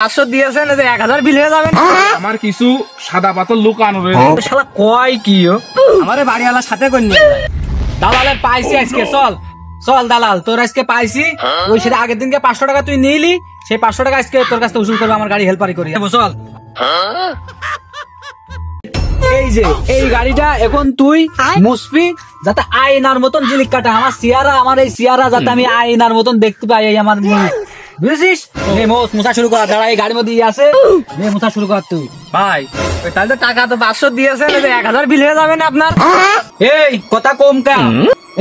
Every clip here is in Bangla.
500 দিয়েছেন, 1000 বিল হয়ে যাবে। আমার কিছু সাদা পাথর লুকানো রয়েছে। শালা কয় কি আমারে বাড়িওয়ালার সাথে করে নিয়ে যায়। দালালের পাইছি আজকে, চল চল দালাল, তোর আজকে পাইছি। ওই সেটা আগের দিনকে 500 টাকা তুই নিলি, সেই 500 টাকা আজকে তোর কাছে উসুল করবে আমার গাড়ি হেল্পারি করি। চল, এই যে এই গাড়িটা এখন তুই মুসপি যাতে আয়নার মতন জিলিক কাটা আমার সিয়ারা, আমার এই সিয়ারা যাতে আমি আয়নার মতন দেখতে পাই। এই আমার বুঝেছিস? মুছা শুরু করা, দাঁড়া এই গাড়ির মধ্যে আছে, মুছা শুরু কর তুই। ভাই তাহলে তো টাকা তো 500 দিয়েছেন, 1000 বিল হয়ে যাবে না আপনার? এই কথা কম কা,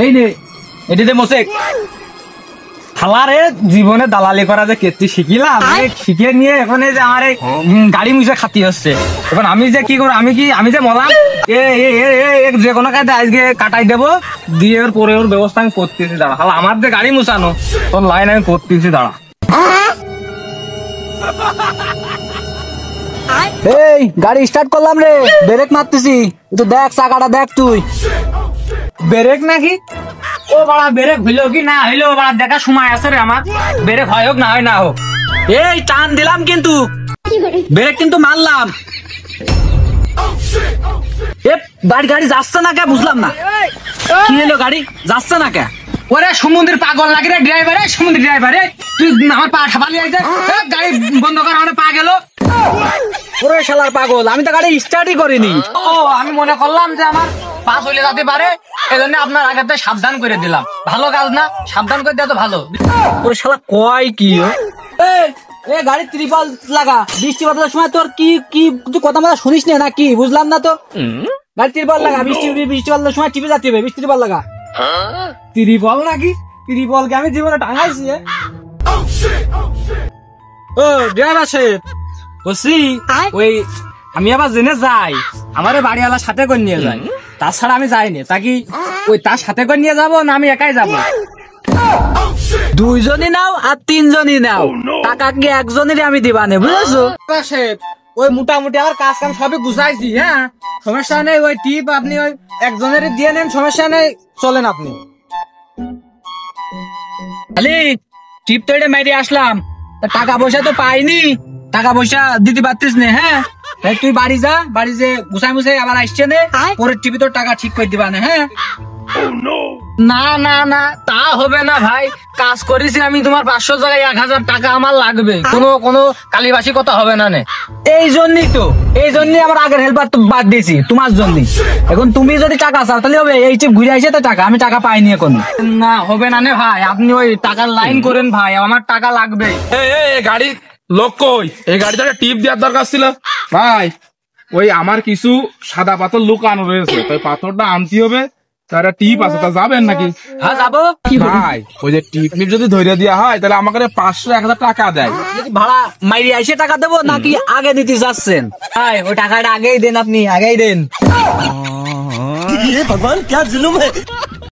এই নে এটিতে মোশেক হালারে জীবনে দালালি করা যে কেতি শিখিলাম, শিখে নিয়ে এখন এই যে আমার এই গাড়ি মুছে খাতি হচ্ছে। এখন আমি যে কি করবো, আমি যে মলাম যে কোনো কাজে আজকে কাটাই দেবো, দিয়ে ওর পরে ওর ব্যবস্থা আমি করতেছি। দাঁড়া হালা, আমার যে গাড়ি মুছানো তোর লাইন আমি করতেছি। দাঁড়া, এই গাড়ি স্টার্ট করলাম রে, ব্রেক মারতেছি, তো দেখ চাকাটা দেখ তুই। ব্রেক নাকি? ও বাড়া ব্রেক হইলো কি না হইলো বাড়া দেখার সময় আছে রে আমার। ব্রেক হয় হোক না হয় না হোক, এই টান দিলাম কিন্তু ব্রেক কিন্তু মারলাম। গাড়ি যাচ্ছে না কে বুঝলাম না, কি হলো গাড়ি যাচ্ছে না কে? ওরে সমুদ্রের পাগল লাগে রে ড্রাইভার, সমুদ্রের ড্রাইভার তুই আমার পা ঠাপালি আছে, গাড়ি বন্ধ কর, আমার পা গেল। ওরে শালার পাগল, আমি তো গাড়ি স্টার্টই করিনি। ও আমি মনে করলাম যে আমার পা চলে যেতে পারে, এই জন্য আপনার আগে সাবধান করে দিলাম। ভালো কাজ না, সাবধান করে দেওয়া তো ভালো। ওরে শালা কয় কি গাড়ি ত্রিপল লাগা, বৃষ্টি বাদলার সময় তোর কি কি কথা মতো শুনিস না নাকি? বুঝলাম না তো। গাড়ি ত্রিপল লাগা, বৃষ্টি বাদলার সময় টিপে যাতে হবে, বৃষ্টি ত্রিপল লাগা। ত্রিপল নাকি? ত্রিপলকে আমি জীবনে টাঙাইছি। ও ড্রাইভার সাহেব বলছি, ওই আমি আবার জেনে যাই, আমারে বাড়িওয়ালার সাথে করে নিয়ে যায়, তাছাড়া আমি যাইনি। তা কি ওই তার সাথে করে নিয়ে যাবো না আমি একাই যাবো? দুইজনই নাও আর তিনজনই নাও, টাকা কি একজনেরই আমি দিবানে, বুঝেছো? ওই মোটামুটি আমার কাজ কাম সবই গুছাইছি। হ্যাঁ সমস্যা নেই, ওই টিপ আপনি ওই একজনেরই দিয়ে নেন, সমস্যা নেই, চলেন আপনি। খালি টিপ তো এটা মেরে আসলাম, টাকা পয়সা তো পাইনি, টাকা পয়সা দিতে পারতিস না। হ্যাঁ তুই বাড়ি যা, বাড়ি যে গুছাই মুছাই আবার আসছে নে, পরের টিপি তোর টাকা ঠিক করে দিবা না। হ্যাঁ না না না তা হবে না ভাই, কাজ করেছি আমি, তোমার 500 জায়গায় 1000 টাকা আমার লাগবে, কোনো কালিবাসী কথা হবে না। এই জন্যই আমার আগের হেল্পার তো বাদ দিয়েছি তোমার জন্য। এখন তুমি যদি টাকা চাও তাহলে হবে, এই চিপ ঘুরে আসে তো টাকা, আমি টাকা পাইনি এখন। না হবে না নে ভাই, আপনি ওই টাকার লাইন করেন ভাই, আমার টাকা লাগবে। গাড়ি লোক কই? এই গাড়িটা টিপ দেওয়ার দরকার ছিল ভাই। ওই আমার কিছু সাদা পাথর লুকানো রয়েছে, তাই পাথরটা আনতে হবে। তার টিপ আছে, তা যাবেন নাকি? হ্যাঁ যাবো ভাই। ওই যে টিপ যদি ধরে দেওয়া হয় তাহলে আমাকে 500-1000 টাকা দেয়। ভাড়া মাইরি এসে টাকা দেবো নাকি আগে দিতে যাচ্ছেন? ভাই ওই টাকাটা আগেই দেন, আপনি আগেই দেন। ভগবান, क्या जुलुम है।